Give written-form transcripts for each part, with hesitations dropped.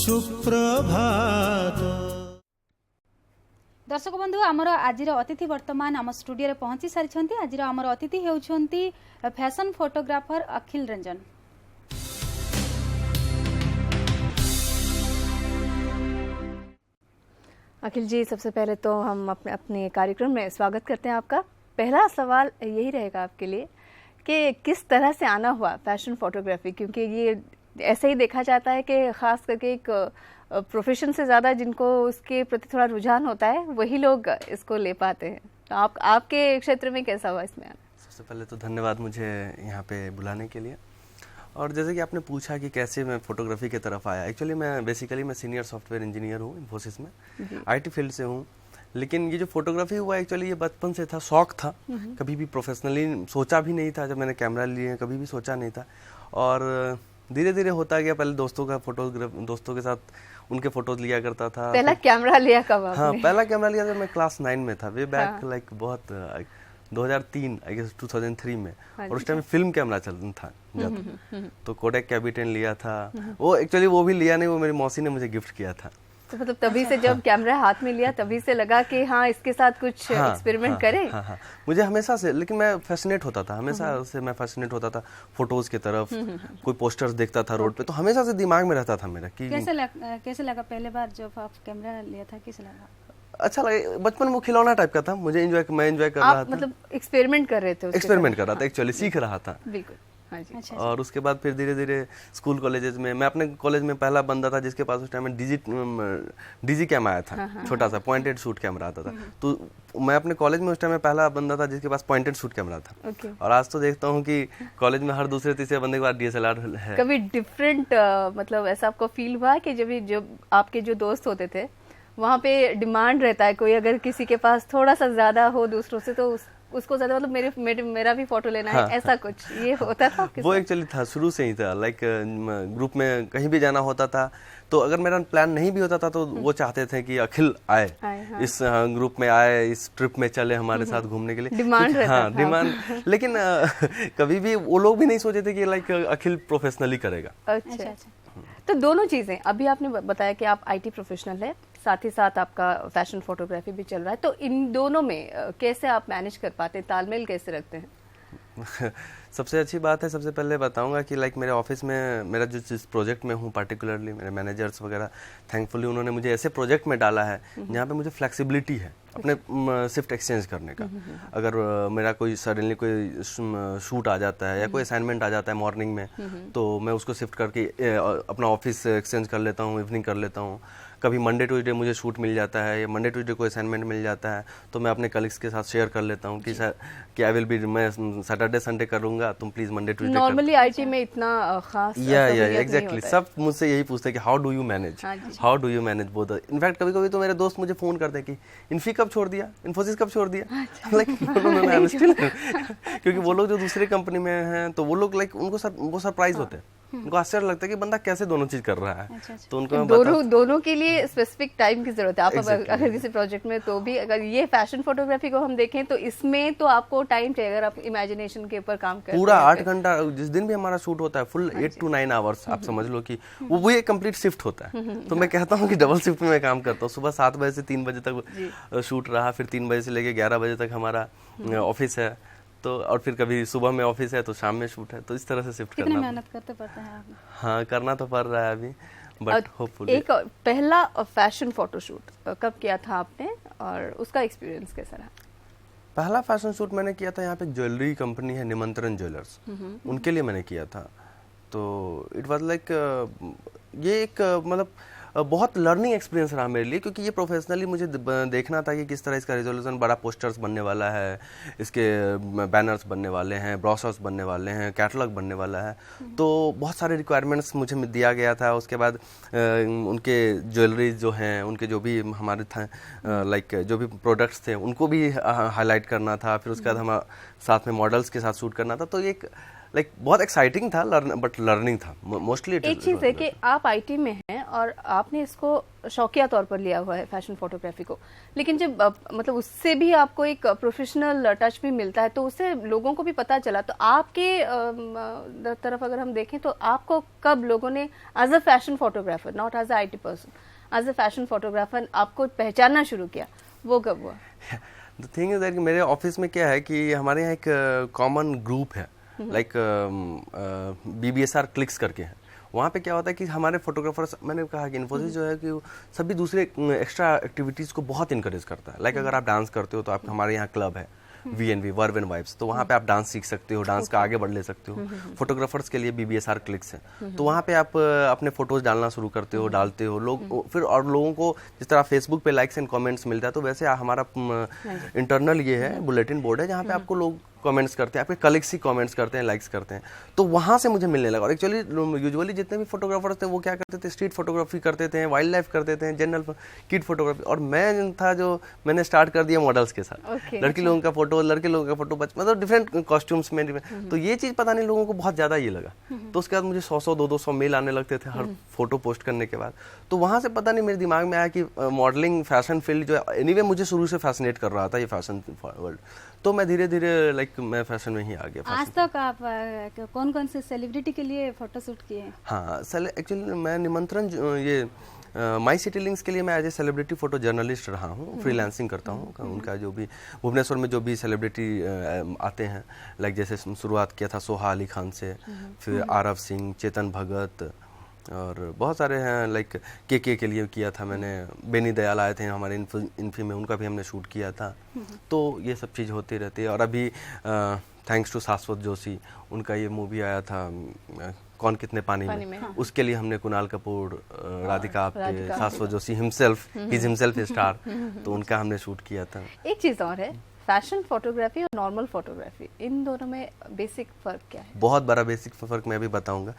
सुप्रभात। दर्शक बंधु आमर आज अतिथि वर्तमान आम स्टूडियो पहुंची सारी। आज आमर अतिथि होउछंती फैशन फोटोग्राफर अखिल रंजन। अखिल जी, सबसे पहले तो हम अपने कार्यक्रम में स्वागत करते हैं आपका। पहला सवाल यही रहेगा आपके लिए कि किस तरह से आना हुआ फैशन फोटोग्राफी, क्योंकि ये ऐसे ही देखा जाता है कि ख़ास करके एक प्रोफेशन से ज़्यादा जिनको उसके प्रति थोड़ा रुझान होता है वही लोग इसको ले पाते हैं। तो आपके क्षेत्र में कैसा हुआ इसमें आना? सबसे पहले तो धन्यवाद मुझे यहाँ पे बुलाने के लिए। और जैसे कि आपने पूछा कि कैसे मैं फोटोग्राफी की तरफ आया, एक्चुअली मैं बेसिकली सीनियर सॉफ्टवेयर इंजीनियर हूँ इन्फोसिस में, आईटी फील्ड से हूँ। लेकिन ये जो फोटोग्राफी हुआ एक्चुअली ये बचपन से था, शौक था, कभी भी प्रोफेशनली सोचा भी नहीं था। जब मैंने कैमरा लिए कभी भी सोचा नहीं था, और धीरे धीरे होता गया। पहले दोस्तों के साथ उनके फोटोज लिया करता था। पहला कैमरा लिया कब आपने? हाँ, पहला कैमरा लिया था मैं क्लास 9 में था, वे बैक लाइक बहुत 2003 आई गेस 2003 में। और उस टाइम फिल्म कैमरा चलता था, तो कोडेक कैबिटेन लिया था। वो एक्चुअली वो भी लिया नहीं, वो मेरी मौसी ने मुझे गिफ्ट किया था। तो मतलब तभी से जब कैमरा हाथ में लिया तभी से लगा कि हाँ इसके साथ कुछ एक्सपेरिमेंट करें। हाँ, मुझे हमेशा से, लेकिन मैं फैसिनेट होता था, हमेशा से मैं फैसिनेट होता था फोटोज की तरफ। कोई पोस्टर्स देखता था रोड पे, तो हमेशा से दिमाग में रहता था मेरा कि कैसे लगा पहले बार जब आप कैमरा लिया था, कैसे लगा? अच्छा लगा। बचपन में वो खिलौना टाइप का था, मैं एंजॉय कर रहा था। मतलब एक्सपेरिमेंट कर रहे थे? एक्सपेरिमेंट कर रहा था, एक्चुअली सीख रहा था। बिल्कुल। अच्छा। और उसके बाद फिर धीरे धीरे स्कूल कॉलेजेस में, मैं अपने कॉलेज में पहला बंदा था जिसके पास उस टाइम में डिजी कैम आया था। छोटा सा पॉइंटेड शूट कैमरा आता था। तो मैं अपने कॉलेज में उस टाइम में पहला बंदा था जिसके पास पॉइंटेड शूट कैमरा था। और आज तो देखता हूँ कि कॉलेज में हर दूसरे तीसरे बंदे के पास DSLR है। कभी डिफरेंट मतलब ऐसा आपको फील हुआ कि जब आपके जो दोस्त होते थे वहाँ पे डिमांड रहता है, कोई अगर किसी के पास थोड़ा सा ज्यादा हो दूसरों से तो उसको ज्यादा मतलब मेरा भी फोटो लेना है, ऐसा कुछ ये होता था? वो एक्चुअली था, शुरू से ही था। लाइक ग्रुप में कहीं भी जाना होता था तो अगर मेरा प्लान नहीं भी होता था तो वो चाहते थे कि अखिल आए, इस ग्रुप में आए, इस ट्रिप में चले हमारे साथ घूमने के लिए। डिमांड रहता था। डिमांड। लेकिन कभी भी वो लोग भी नहीं सोचे थे कि लाइक अखिल प्रोफेशनली करेगा। अच्छा। तो दोनों चीजें, अभी आपने बताया कि आप IT प्रोफेशनल है, साथ ही साथ आपका फैशन फोटोग्राफी भी चल रहा है, तो इन दोनों में कैसे आप मैनेज कर पाते हैं, तालमेल कैसे रखते हैं? सबसे अच्छी बात है, सबसे पहले बताऊंगा कि लाइक मेरे ऑफिस में मेरा जिस प्रोजेक्ट में हूँ पार्टिकुलरली, मेरे मैनेजर्स वगैरह थैंकफुली उन्होंने मुझे ऐसे प्रोजेक्ट में डाला है जहाँ पे मुझे फ्लेक्सिबिलिटी है अपने शिफ्ट एक्सचेंज करने का। अगर मेरा कोई सडनली कोई शूट आ जाता है या कोई असाइनमेंट आ जाता है मॉर्निंग में, तो मैं उसको शिफ्ट करके अपना ऑफिस एक्सचेंज कर लेता हूँ, इवनिंग कर लेता हूँ। कभी मंडे ट्यूसडे मुझे शूट मिल जाता है या मंडे ट्यूसडे को असाइनमेंट मिल जाता है, तो मैं अपने कलीग्स के साथ शेयर कर लेता हूँ कि सर कि आई विल बी, मैं सैटरडे संडे करूँगा, तुम please Monday Tuesday. Normally IT में इतना खास एग्जैक्टली सब मुझसे यही पूछते हैं कि how do you manage both. In fact कभी कभी तो मेरे दोस्त मुझे फोन करते हैं कि इन्फी कब छोड़ दिया, इन्फोसिस कब छोड़ दिया। लाइक क्योंकि वो लोग जो दूसरे कंपनी में हैं तो वो लोग लाइक उनको वो सरप्राइज होते हैं, उनको आश्चर्य लगता है कि बंदा कैसे दोनों चीज कर रहा है। तो उनको दोनों के लिए स्पेसिफिक टाइम की जरूरत है। आप अगर किसी प्रोजेक्ट में, तो भी अगर ये फैशन फोटोग्राफी को हम देखें तो इसमें तो आपको टाइम चाहिए। अगर आप इमेजिनेशन के ऊपर काम करते हैं पूरा 8 घंटा, जिस दिन भी हमारा शूट होता है फुल 8 to 9 आवर्स, आप समझ लो कि वो एक कंप्लीट शिफ्ट होता है। तो मैं कहता हूँ कि डबल शिफ्ट में मैं काम करता हूँ। सुबह 7 बजे से 3 बजे तक शूट रहा, फिर 3 बजे से लेके 11 बजे तक हमारा ऑफिस है, तो और फिर कभी सुबह में ऑफिस है तो शाम में शूट है, तो इस तरह से शिफ्ट करना। मेहनत करते पड़ता है आप? हाँ, करना तो पड़ रहा है अभी, बट होपफुली। एक पहला फैशन फोटोशूट कब किया था आपने और उसका एक्सपीरियंस कैसा रहा? पहला फैशन शूट मैंने किया था यहाँ पे ज्वेलरी कंपनी है निमंत्रण ज्वेलर्स, उनके लिए मैंने किया था। तो इट वाज लाइक ये एक मतलब बहुत लर्निंग एक्सपीरियंस रहा मेरे लिए, क्योंकि ये प्रोफेशनली मुझे देखना था कि किस तरह इसका रिजोल्यूशन, बड़ा पोस्टर्स बनने वाला है, इसके बैनर्स बनने वाले हैं, ब्रोशर्स बनने वाले हैं, कैटलॉग बनने वाला है। तो बहुत सारे रिक्वायरमेंट्स मुझे दिया गया था। उसके बाद उनके ज्वेलरीज जो हैं, उनके जो भी हमारे था लाइक जो भी प्रोडक्ट्स थे उनको भी हाईलाइट करना था। फिर उसके बाद हम साथ में मॉडल्स के साथ शूट करना था। तो एक लाइक बहुत एक्साइटिंग था, बट लर्निंग था मोस्टली। एक चीज़ है कि आप आईटी में हैं और आपने इसको शौकिया तौर पर लिया हुआ है फैशन फोटोग्राफी को, लेकिन जब मतलब उससे भी आपको एक प्रोफेशनल टच भी मिलता है तो उससे लोगों को भी पता चला। तो आपके तरफ अगर हम देखें तो आपको कब लोगों ने as a fashion photographer, not as a IT person, as a fashion photographer आपको पहचानना शुरू किया, वो कब हुआ? द थिंग इज दैट मेरे ऑफिस में क्या है कि हमारे यहाँ एक कॉमन ग्रुप है, लाइक BBSR क्लिक्स करके है। वहाँ पे क्या होता है कि हमारे फोटोग्राफर्स, मैंने कहा कि इन्फोसिस जो है कि सभी दूसरे एक्स्ट्रा एक्टिविटीज़ को बहुत इनकरेज करता है। लाइक अगर आप डांस करते हो तो आप, हमारे यहाँ क्लब है VNV, वर्ब एंड वाइब्स, तो वहाँ पे आप डांस सीख सकते हो, डांस का आगे बढ़ ले सकते हो। फोटोग्राफर्स के लिए BBSR क्लिक्स है, तो वहाँ पे आप अपने फोटोज डालना शुरू करते हो, डालते हो लोग फिर, और लोगों को जिस तरह फेसबुक पे लाइक्स एंड कमेंट्स मिलता है, तो वैसे हमारा इंटरनल ये है बुलेटिन बोर्ड है जहाँ पे आपको लोग कमेंट्स करते हैं, आपके कलीग्स ही कमेंट्स करते हैं, लाइक्स करते हैं। तो वहाँ से मुझे मिलने लगा। और एक्चुअली यूजुअली जितने भी फोटोग्राफर्स थे वो क्या करते थे, स्ट्रीट फोटोग्राफी करते थे, वाइल्ड लाइफ करते थे, जनरल किड फोटोग्राफी, और मैं था जो मैंने स्टार्ट कर दिया मॉडल्स के साथ। लड़की लोगों का फोटो, लड़के लोगों का फोटो, मतलब डिफरेंट कॉस्ट्यूम्स में। तो ये चीज़ पता नहीं लोगों को बहुत ज़्यादा ये लगा। तो उसके बाद मुझे 100 200 मेल आने लगते थे हर फोटो पोस्ट करने के बाद। तो वहाँ से पता नहीं मेरे दिमाग में आया कि मॉडलिंग, फैशन फील्ड जो है, एनीवे मुझे शुरू से फैसिनेट कर रहा था ये फैशन वर्ल्ड। तो मैं धीरे धीरे लाइक मैं फैशन में ही आ गया। आज तक आप कौन कौन से सेलिब्रिटी के लिए फोटोशूट किए? हाँ, एक्चुअली मैं निमंत्रण ये माई सिटी लिंक्स के लिए मैं as a celebrity photo journalist रहा हूँ, फ्रीलांसिंग करता हूँ। उनका जो भी भुवनेश्वर में जो भी सेलिब्रिटी आते हैं, लाइक जैसे शुरुआत किया था सोहा अली खान से, फिर आरव सिंह, चेतन भगत, और बहुत सारे हैं। लाइक के लिए किया था मैंने, बेनी दयाल आए थे हमारे इन्फी में, उनका भी हमने शूट किया था। तो ये सब चीज़ होती रहती है। और अभी थैंक्स टू शाश्वत जोशी, उनका ये मूवी आया था कौन कितने पानी में, उसके लिए हमने कुणाल कपूर, राधिका आप्टे, शाश्वत Joshi himself, is himself star, तो उनका हमने शूट किया था। एक चीज़ और है, फैशन फोटोग्राफी और नॉर्मल फोटोग्राफी, इन दोनों में बेसिक फर्क क्या है? बहुत बड़ा बेसिक फर्क मैं भी बताऊंगा।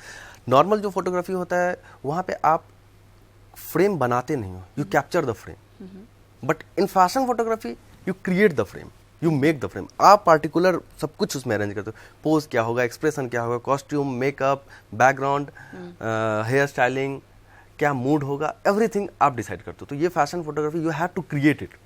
नॉर्मल जो फोटोग्राफी होता है वहाँ पे आप फ्रेम बनाते नहीं हो, you capture the frame. But in fashion photography you create the frame, you make the frame. आप पार्टिकुलर सब कुछ उसमें अरेंज करते हो, पोज क्या होगा, एक्सप्रेशन क्या होगा, costume, makeup, background, hair styling, क्या मूड होगा, एवरीथिंग आप डिसाइड करते हो। तो ये fashion photography, you have to create it.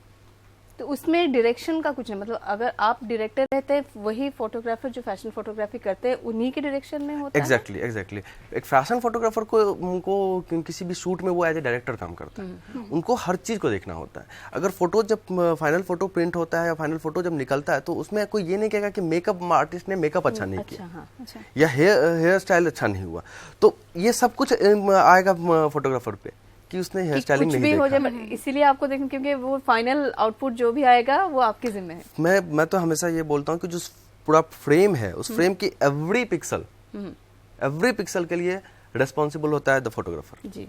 तो उसमें डायरेक्शन का कुछ नहीं, मतलब अगर आप डायरेक्टर रहते हैं, वही फोटोग्राफर जो फैशन फोटोग्राफी करते हैं उन्हीं के डायरेक्शन में होता है। एग्जैक्टली। एक फैशन फोटोग्राफर को किसी भी शूट में वो एज ए डायरेक्टर काम करता है। उनको हर चीज़ को देखना होता है। अगर फोटो जब फाइनल फोटो प्रिंट होता है या फाइनल फोटो जब निकलता है, तो उसमें कोई ये नहीं कहेगा कि मेकअप आर्टिस्ट ने मेकअप अच्छा नहीं किया, या हेयर स्टाइल अच्छा नहीं हुआ। तो ये सब कुछ आएगा फोटोग्राफर पे कि उसने हेयर स्टाइलिंग नहीं देखा। हो जाए, इसीलिए आपको देखें, क्योंकि वो फाइनल आउटपुट जो भी आएगा वो आपके जिम्मे है। मैं तो हमेशा ये बोलता हूँ कि जो पूरा फ्रेम है, उस फ्रेम की एवरी पिक्सल के लिए रिस्पॉन्सिबल होता है द फोटोग्राफर। जी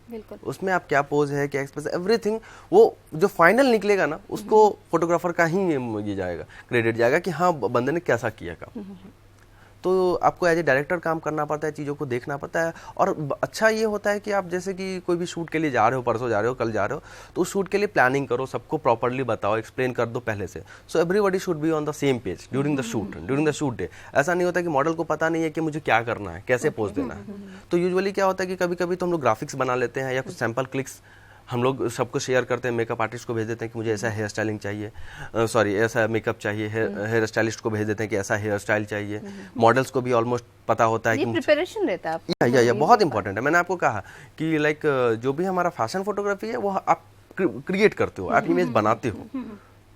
बिल्कुल। उसमें आप क्या पोज है, क्या एक्सप्रेस, एवरीथिंग, वो जो फाइनल निकलेगा ना, उसको फोटोग्राफर का ही ये जाएगा, क्रेडिट जाएगा कि हाँ बंदे ने कैसा किया काम। तो आपको एज ए डायरेक्टर काम करना पड़ता है, चीज़ों को देखना पड़ता है। और अच्छा ये होता है कि आप जैसे कि कोई भी शूट के लिए जा रहे हो, परसों जा रहे हो, कल जा रहे हो, तो उस शूट के लिए प्लानिंग करो, सबको प्रॉपर्ली बताओ, एक्सप्लेन कर दो पहले से। So everybody should be on the same page during the shoot day. ऐसा नहीं होता कि मॉडल को पता नहीं है कि मुझे क्या करना है, कैसे पोज देना है। तो यूजुअली क्या होता है कि कभी कभी तो हम लोग ग्राफिक्स बना लेते हैं या कुछ सैम्पल क्लिक्स हम लोग सबको शेयर करते हैं, मेकअप आर्टिस्ट को भेज देते हैं कि मुझे ऐसा हेयर स्टाइलिंग चाहिए, ऐसा मेकअप चाहिए, हेयर स्टाइलिस्ट को भेज देते हैं कि ऐसा हेयर स्टाइल चाहिए। मॉडल्स को भी ऑलमोस्ट पता होता है कि प्रिपरेशन रहता है। या बहुत इंपॉर्टेंट है। मैंने आपको कहा कि लाइक जो भी हमारा फैशन फोटोग्राफी है वो आप क्रिएट करते हो, आप इमेज बनाते हो।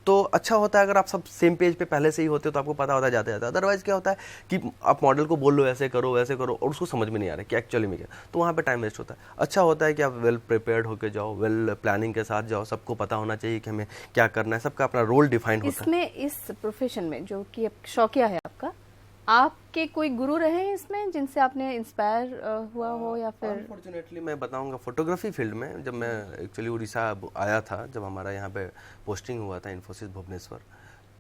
तो अच्छा होता है अगर आप सब सेम पेज पे पहले से ही होते हो, तो आपको पता होता है जाते जाते। अदरवाइज क्या होता है कि आप मॉडल को बोल लो ऐसे करो वैसे करो, और उसको समझ में नहीं आ रहा है कि एक्चुअली में क्या, तो वहाँ पे टाइम वेस्ट होता है। अच्छा होता है कि आप वेल प्रिपेयर्ड होकर जाओ, वेल प्लानिंग के साथ जाओ, सबको पता होना चाहिए कि हमें क्या करना है, सबका अपना रोल डिफाइन होता है। इसमें इस प्रोफेशन में जो कि शौकिया है आपका, आपके कोई गुरु रहे हैं इसमें जिनसे आपने इंस्पायर हुआ हो, या फिर? अनफॉर्चुनेटली मैं बताऊंगा, फोटोग्राफी फील्ड में जब मैं एक्चुअली उड़ीसा आया था, जब हमारा यहाँ पे पोस्टिंग हुआ था इन्फोसिस भुवनेश्वर,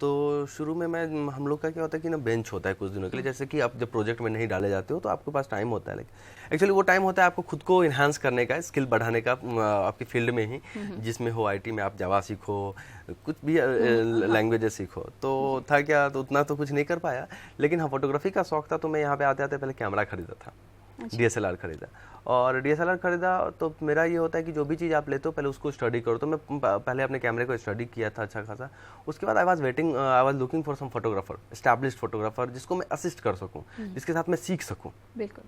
तो शुरू में मैं हम लोग का क्या होता है कि ना बेंच होता है कुछ दिनों के लिए, जैसे कि आप जब प्रोजेक्ट में नहीं डाले जाते हो तो आपके पास टाइम होता है, लेकिन एक्चुअली वो टाइम होता है आपको खुद को इन्हांस करने का, स्किल बढ़ाने का आपकी फील्ड में ही, जिसमें हो आईटी में आप जावा सीखो, कुछ भी लैंग्वेजेस सीखो। तो था क्या, तो उतना तो कुछ नहीं कर पाया, लेकिन हाँ फोटोग्राफी का शौक था। तो मैं यहाँ पे आते आते पहले कैमरा खरीदा था, DSLR खरीदा, और DSLR खरीदा तो मेरा ये होता है कि जो भी चीज़ आप लेते हो पहले उसको स्टडी करो। तो मैं पहले अपने कैमरे को स्टडी किया था अच्छा खासा। उसके बाद I was looking for some photographer, established photographer, जिसको मैं असिस्ट कर सकूं, जिसके साथ मैं सीख सकूं। बिल्कुल।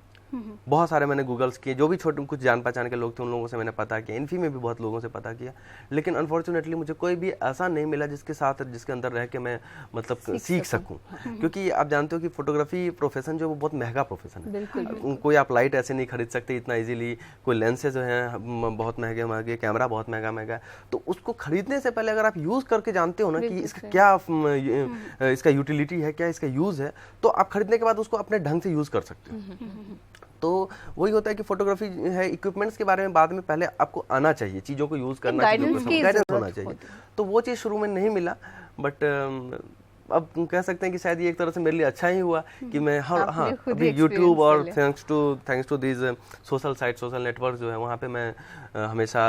बहुत सारे मैंने गूगल्स किए, जो भी छोटे कुछ जान पहचान के लोग थे उन लोगों से मैंने पता किया, इन्फी में भी बहुत लोगों से पता किया, लेकिन अनफॉर्चुनेटली मुझे कोई भी ऐसा नहीं मिला जिसके साथ, जिसके अंदर रह के मैं मतलब सीख सकूं। क्योंकि आप जानते हो कि फोटोग्राफी प्रोफेशन जो वो बहुत महंगा प्रोफेशन है। कोई आप लाइट ऐसे नहीं खरीद सकते इतना इजीली, कोई लेंसेज जो हैं बहुत महंगे महंगे, कैमरा बहुत महंगा महंगा है। तो उसको खरीदने से पहले अगर आप यूज़ करके जानते हो ना कि इसका क्या इसका यूटिलिटी है, क्या इसका यूज़ है, तो आप खरीदने के बाद उसको अपने ढंग से यूज़ कर सकते हो। तो वही होता है कि फोटोग्राफी है, इक्विपमेंट्स के बारे में बाद में, पहले आपको आना चाहिए, चीज़ों को यूज़ करना, गाइडेंस होना चाहिए। तो वो चीज़ शुरू में नहीं मिला, बट अब कह सकते हैं कि शायद ये एक तरह से मेरे लिए अच्छा ही हुआ कि मैं अभी यूट्यूब और thanks to these social site, social network जो है, वहाँ पे मैं हमेशा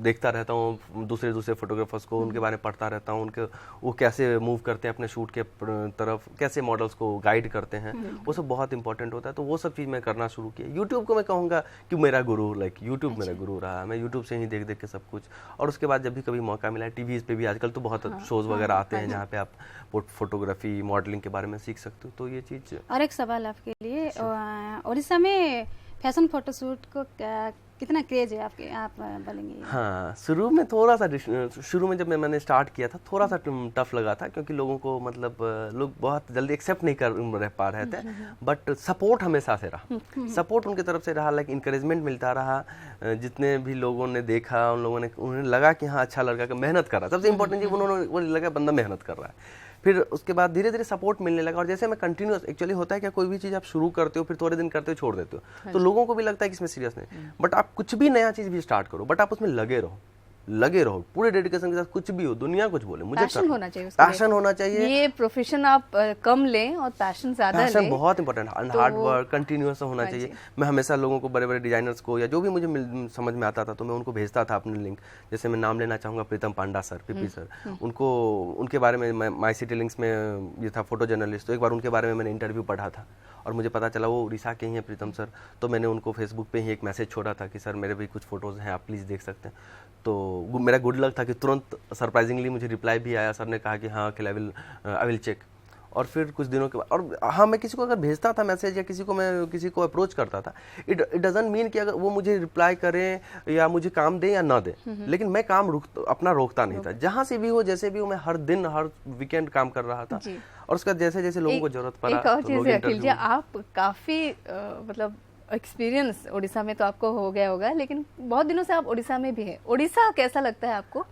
देखता रहता हूँ दूसरे फोटोग्राफर्स को, उनके बारे में पढ़ता रहता हूँ, उनके वो कैसे मूव करते हैं अपने शूट के तरफ, कैसे मॉडल्स को गाइड करते हैं, वो सब बहुत इंपॉर्टेंट होता है। तो वो सब चीज़ मैं करना शुरू किया। यूट्यूब को मैं कहूँगा कि मेरा गुरु, यूट्यूब मेरा गुरु रहा। मैं यूट्यूब से ही देख देख के सब कुछ, और उसके बाद जब भी कभी मौका मिला, टीवीज़ पे भी आजकल तो बहुत शोज़ वगैरह आते हैं जहाँ पे आप फोटोग्राफी, मॉडलिंग के बारे में सीख सकते हो। तो ये चीज़। और एक सवाल आपके लिए, उड़ीसा में फैशन फोटोशूट को कितना क्रेज है आपके, आप बोलेंगे? हाँ, शुरू में थोड़ा सा, शुरू में जब मैंने स्टार्ट किया था थोड़ा सा टफ लगा था, क्योंकि लोगों को मतलब लोग बहुत जल्दी एक्सेप्ट नहीं कर रह पा रहे थे, बट सपोर्ट हमेशा से रहा, सपोर्ट उनकी तरफ से रहा, लाइक इंकरेजमेंट मिलता रहा। जितने भी लोगों ने देखा, उन्हें लगा कि हाँ अच्छा लड़का मेहनत कर रहा है, सबसे इंपॉर्टेंट चीज़ उन्होंने वो लगा बंदा मेहनत कर रहा है। फिर उसके बाद धीरे धीरे सपोर्ट मिलने लगा, और जैसे मैं कंटिन्यूअस, एक्चुअली होता है क्या, कोई भी चीज़ आप शुरू करते हो फिर थोड़े दिन करते हो छोड़ देते हो, तो लोगों को भी लगता है कि इसमें सीरियस नहीं, बट आप कुछ भी नया चीज़ भी स्टार्ट करो, बट आप उसमें लगे रहो पूरे डेडिकेशन के साथ। कुछ भी हो, दुनिया कुछ बोले, मुझे पैशन होना चाहिए, पैशन होना चाहिए। ये प्रोफेशन आप कम लें और पैशन ज्यादा लें, पैशन बहुत इंपॉर्टेंट, हार्ड वर्क कंटिन्यूअस होना चाहिए। मैं हमेशा लोगों को, बड़े बड़े डिजाइनर्स को, या जो भी मुझे समझ में आता था, तो मैं उनको भेजता था अपने लिंक। जैसे मैं नाम लेना चाहूँगा प्रीतम पांडा सर, पीपी सर, उनके बारे में माई सिटी लिंक्स में ये था फोटो जर्नलिस्ट, तो एक बार उनके बारे में मैंने इंटरव्यू पढ़ा था और मुझे पता चला वो उड़ीसा के ही हैं प्रीतम सर। तो मैंने उनको फेसबुक पे ही एक मैसेज छोड़ा था कि सर मेरे भी कुछ फोटोज़ हैं, आप प्लीज़ देख सकते हैं। तो मेरा गुड लक था कि तुरंत सरप्राइजिंगली मुझे रिप्लाई भी आया। सर ने कहा कि हाँ अखिल, आई विल चेक। और फिर कुछ दिनों के बाद, और हाँ, मैं किसी को अगर भेजता था मैसेज या किसी को अप्रोच करता था, इट डजंट मीन कि अगर वो मुझे रिप्लाई करें या मुझे काम दें या ना दें, लेकिन मैं काम अपना रोकता नहीं था। जहाँ से भी हो, जैसे भी हो, मैं हर दिन, हर वीकेंड काम कर रहा था। और उसका जैसे जैसे लोगों को जरूरत पड़ा। एक और चीज़ है अखिल जी, आप काफ़ी मतलब एक्सपीरियंस उड़ीसा में तो आपको हो गया होगा, लेकिन बहुत दिनों से आप उड़ीसा में भी हैं। उड़ीसा कैसा लगता है आपको?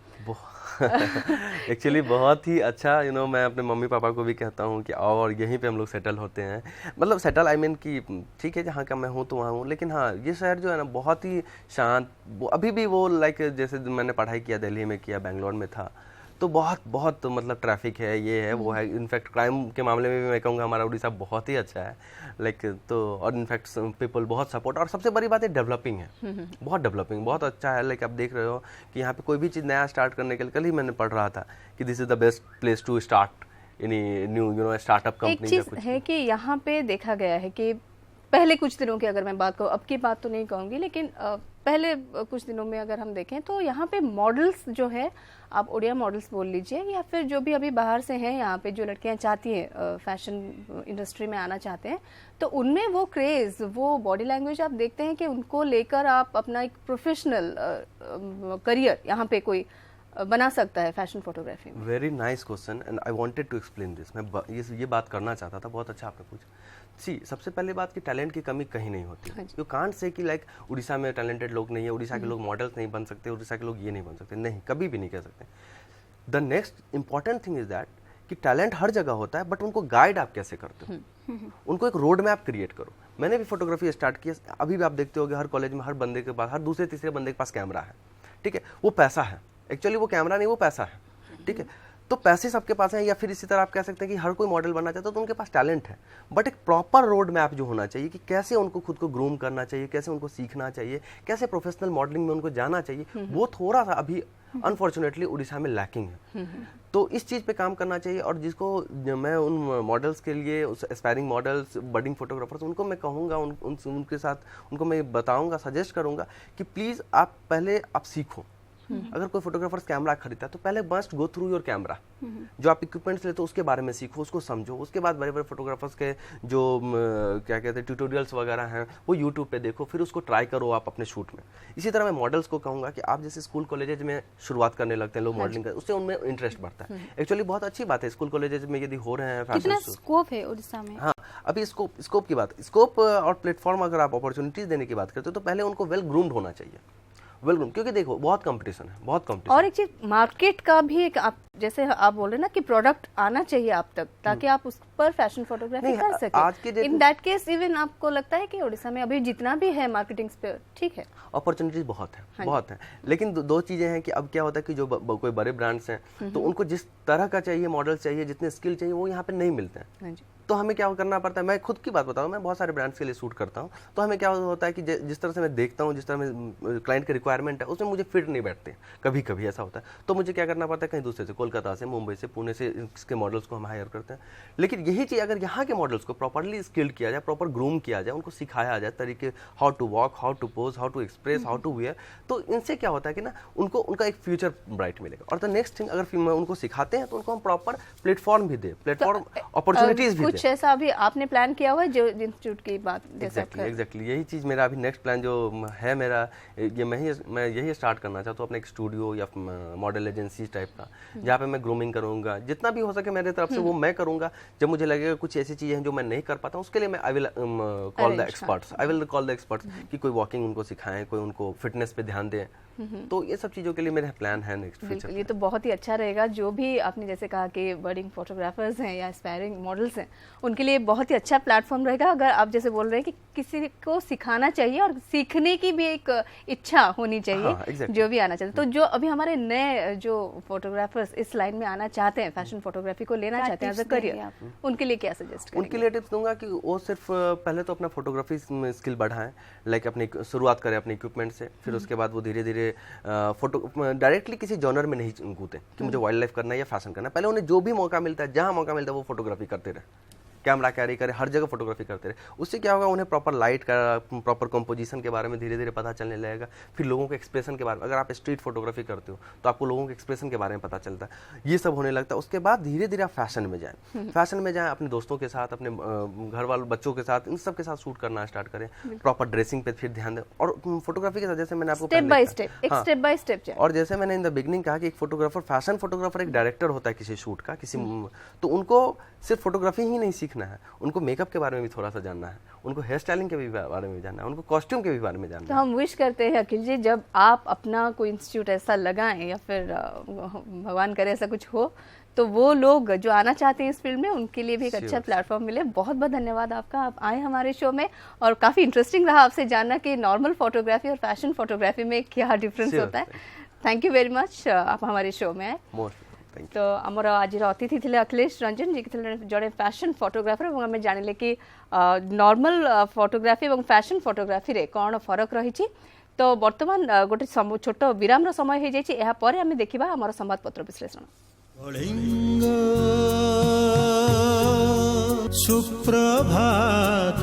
एक्चुअली बहुत ही अच्छा। मैं अपने मम्मी पापा को भी कहता हूँ कि आओ और यहीं पे हम लोग सेटल होते हैं। मतलब सेटल आई मीन कि ठीक है, जहाँ का मैं हूँ तो वहाँ हूँ, लेकिन हाँ ये शहर जो है ना बहुत ही शांत। अभी भी वो लाइक जैसे मैंने पढ़ाई किया दिल्ली में किया, बेंगलोर में था, तो बहुत मतलब ट्रैफिक है, ये है वो है। इनफैक्ट क्राइम के मामले में भी मैं कहूँगा हमारा उड़ीसा बहुत ही अच्छा है, लाइक तो। और इनफैक्ट पीपल बहुत सपोर्ट, और सबसे बड़ी बात है डेवलपिंग है, बहुत डेवलपिंग, बहुत अच्छा है। लाइक आप देख रहे हो कि यहाँ पे कोई भी चीज़ नया स्टार्ट करने के लिए, कल ही मैंने पढ़ रहा था कि this is the best place to start any new startup company. एक चीज़ है कि यहाँ पे देखा गया है कि पहले कुछ दिनों की अगर मैं बात करूँ, अब की बात तो नहीं कहूँगी, लेकिन पहले कुछ दिनों में अगर हम देखें तो यहाँ पे मॉडल्स जो है, आप उड़िया मॉडल्स बोल लीजिए या फिर जो भी अभी बाहर से हैं यहाँ पे, जो लड़कियाँ चाहती हैं फैशन इंडस्ट्री में आना चाहते हैं, तो उनमें वो क्रेज़, वो बॉडी लैंग्वेज आप देखते हैं कि उनको लेकर आप अपना एक प्रोफेशनल करियर यहाँ पे कोई बना सकता है फैशन फोटोग्राफी में। Very nice question and I wanted to explain this. मैं ये बात करना चाहता था, बहुत अच्छा आपने पूछा। सी, सबसे पहले बात कि टैलेंट की कमी कहीं नहीं होती। यू कांट से कि लाइक उड़ीसा में टैलेंटेड लोग नहीं है, उड़ीसा के लोग मॉडल्स नहीं बन सकते, उड़ीसा के लोग ये नहीं बन सकते, नहीं, कभी भी नहीं कह सकते। The next important thing is that कि टैलेंट हर जगह होता है, बट उनको गाइड आप कैसे करते हो, उनको एक रोड मैप क्रिएट करो। मैंने भी फोटोग्राफी स्टार्ट किया, अभी भी आप देखते होगे हर कॉलेज में हर बंदे के पास, हर दूसरे तीसरे बंदे के पास कैमरा है, ठीक है, वो पैसा है। एक्चुअली वो कैमरा नहीं, वो पैसा है, ठीक है। तो पैसे सबके पास हैं, या फिर इसी तरह आप कह सकते हैं कि हर कोई मॉडल बनना चाहता है तो उनके पास टैलेंट है, बट एक प्रॉपर रोड मैप जो होना चाहिए कि कैसे उनको खुद को ग्रूम करना चाहिए, कैसे उनको सीखना चाहिए, कैसे प्रोफेशनल मॉडलिंग में उनको जाना चाहिए, वो थोड़ा सा अभी अनफॉर्चुनेटली उड़ीसा में लैकिंग है। तो इस चीज़ पे काम करना चाहिए। और जिसको मैं उन मॉडल्स के लिए, उस एस्पायरिंग मॉडल्स, बडिंग फोटोग्राफर्स, उनको मैं कहूँगा, उनके साथ उनको मैं बताऊँगा, सजेस्ट करूँगा कि प्लीज़ आप पहले आप सीखो। अगर कोई फोटोग्राफर्स कैमरा खरीदता है तो पहले must go through your camera, जो आप इक्विपमेंट्स लेते हो उसके बारे में सीखो, उसको समझो। उसके बाद बड़े बड़े फोटोग्राफर्स के जो क्या कहते हैं ट्यूटोरियल्स वगैरह हैं वो यूट्यूब पे देखो, फिर उसको ट्राई करो आप अपने शूट में। इसी तरह मैं मॉडल्स को कहूँगा कि आप जैसे स्कूल कॉलेजेस में शुरुआत करने लगते हैं लोग मॉडलिंग कर, उससे उनमें इंटरेस्ट बढ़ता है। एक्चुअली बहुत अच्छी बात है, स्कूल कॉलेजेस में यदि हो रहे हैं कितना स्कोप है उड़ीसा में। हाँ, अभी स्कोप की बात, स्कोप और प्लेटफॉर्म, अगर आप अपॉर्चुनिटीज देने की बात करते हो तो पहले उनको वेल ग्रूम्ड होना चाहिए, वेल ग्रूम्ड, क्योंकि देखो बहुत कंपटीशन है, बहुत कंपटीशन। और एक चीज मार्केट का भी एक, आप जैसे आप बोल रहे हैं ना कि प्रोडक्ट आना चाहिए आप तक, ताकि आप उस पर फैशन फोटोग्राफी कर सकें। इन दैट केस इवन आपको लगता है कि उड़ीसा में अभी जितना भी है मार्केटिंग पे, ठीक है, अपॉर्चुनिटीज बहुत है, बहुत है, लेकिन दो चीजें हैं कि अब क्या होता है कि जो कोई बड़े ब्रांड्स हैं तो उनको जिस तरह का चाहिए, मॉडल चाहिए, जितने स्किल चाहिए, वो यहाँ पे नहीं मिलते हैं। तो हमें क्या करना पड़ता है, मैं खुद की बात बताऊं, मैं बहुत सारे ब्रांड्स के लिए शूट करता हूं, तो हमें क्या होता है कि जिस तरह से मैं देखता हूं, जिस तरह में क्लाइंट की रिक्वायरमेंट है, उसमें मुझे फिट नहीं बैठते, कभी कभी ऐसा होता है। तो मुझे क्या करना पड़ता है, कहीं दूसरे से, कोलकाता से, मुंबई से, पुणे से इसके मॉडल्स को हम हायर करते हैं। लेकिन यही चीज़ अगर यहाँ के मॉडल्स को प्रॉपरली स्किल्ड किया जाए, प्रॉपर ग्रूम किया जाए, उनको सिखाया जाए तरीके, how to walk, how to pose, how to express, how to wear, तो इनसे क्या होता है कि ना उनको उनका एक फ्यूचर ब्राइट मिलेगा। और द नेक्स्ट थिंग, अगर उनको सिखाते हैं तो उनको हम प्रॉपर प्लेटफॉर्म भी दे, प्लेटफॉर्म अपॉर्चुनिटीज भी दे। कुछ ऐसा अभी आपने प्लान किया हुआ है जो इंस्टीट्यूट की बात? एग्जैक्टली यही चीज़ मेरा अभी नेक्स्ट प्लान जो है मेरा, ये मैं यही स्टार्ट करना चाहता हूँ, अपना एक स्टूडियो या मॉडल एजेंसी टाइप का, जहाँ पे मैं ग्रूमिंग करूँगा, जितना भी हो सके मेरे तरफ से वो मैं करूँगा। जब मुझे लगेगा कुछ ऐसी चीज़ें हैं जो मैं नहीं कर पाता, उसके लिए मैं I will call the experts, कि कोई वॉकिंग उनको सिखाएं, कोई उनको फिटनेस पे ध्यान दें। तो ये सब चीज़ों के लिए मेरा प्लान है नेक्स्ट फ्यूचर। ये तो बहुत ही अच्छा रहेगा। जो भी आपने जैसे कहा कि बडिंग फोटोग्राफर्स हैं या एस्पायरिंग मॉडल्स हैं, उनके लिए बहुत ही अच्छा प्लेटफॉर्म रहेगा। अगर आप जैसे बोल रहे हैं कि किसी को सिखाना चाहिए और सीखने की भी एक इच्छा होनी चाहिए, हाँ, exactly. जो भी आना चाहते, तो जो अभी हमारे नए जो फोटोग्राफर्स इस लाइन में आना चाहते हैं, फैशन फोटोग्राफी को लेना चाहते हैं एज अ करियर, उनके लिए क्या सजेस्ट करेंगे? उनके लिए टिप्स दूंगा कि वो सिर्फ पहले तो अपना फोटोग्राफी स्किल बढ़ाएं, लाइक अपनी शुरुआत करें अपने इक्विपमेंट से, फिर उसके बाद वो धीरे धीरे डायरेक्टली किसी जॉनर में नहीं कूदे कि मुझे वाइल्ड लाइफ करना है या फैशन करना है। पहले उन्हें जो भी मौका मिलता है, जहां मौका मिलता है, वो फोटोग्राफी करते रहे, कैमरा कैरी करे, हर जगह फोटोग्राफी करते रहे। उससे क्या होगा, उन्हें प्रॉपर लाइट का, प्रॉपर कंपोजिशन के बारे में धीरे धीरे पता चलने लगेगा। फिर लोगों के एक्सप्रेशन के बारे में, अगर आप स्ट्रीट फोटोग्राफी करते हो तो आपको लोगों के एक्सप्रेशन के बारे में पता चलता है, ये सब होने लगता है। उसके बाद धीरे धीरे आप फैशन में जाएं, फैशन में जाएं, अपने दोस्तों के साथ, अपने घर वाले बच्चों के साथ, इन सब के साथ शूट करना स्टार्ट करें, प्रॉपर ड्रेसिंग पे फिर ध्यान दें। और फोटोग्राफी के साथ जैसे मैंने आपको स्टेप बाय स्टेप और जैसे मैंने इन द बिगनिंग कहा कि एक फोटोग्राफर, फैशन फोटोग्राफर एक डायरेक्टर होता है किसी शूट का, किसी, तो उनको सिर्फ फोटोग्राफी ही नहीं सीखना है, उनको मेकअप के बारे में भी थोड़ा सा जानना है, उनको हेयर स्टाइलिंग के भी बारे में भी जानना है, उनको कॉस्ट्यूम के भी बारे में जानना है। तो हम विश करते हैं अखिल जी, जब आप अपना कोई इंस्टीट्यूट ऐसा लगाएं या फिर भगवान करे ऐसा कुछ हो, तो वो लोग जो आना चाहते हैं इस फील्ड में, उनके लिए भी एक अच्छा प्लेटफॉर्म मिले। बहुत बहुत धन्यवाद आपका, आप आए हमारे शो में, और काफ़ी इंटरेस्टिंग रहा आपसे जानना कि नॉर्मल फोटोग्राफी और फैशन फोटोग्राफी में क्या डिफरेंस होता है। थैंक यू वेरी मच, आप हमारे शो में आए। तो आमर आज अतिथि थे अखिलेश रंजन जी, जड़े फैशन फोटोग्राफर, और आम जानिले कि नॉर्मल फोटोग्राफी और फैशन फोटोग्राफी रे कौन फरक रही। तो बर्तमान गोटे छोट विराम समय हो जाए, या पर आम देखा आम संवादपत्र विश्लेषण। सुप्रभात।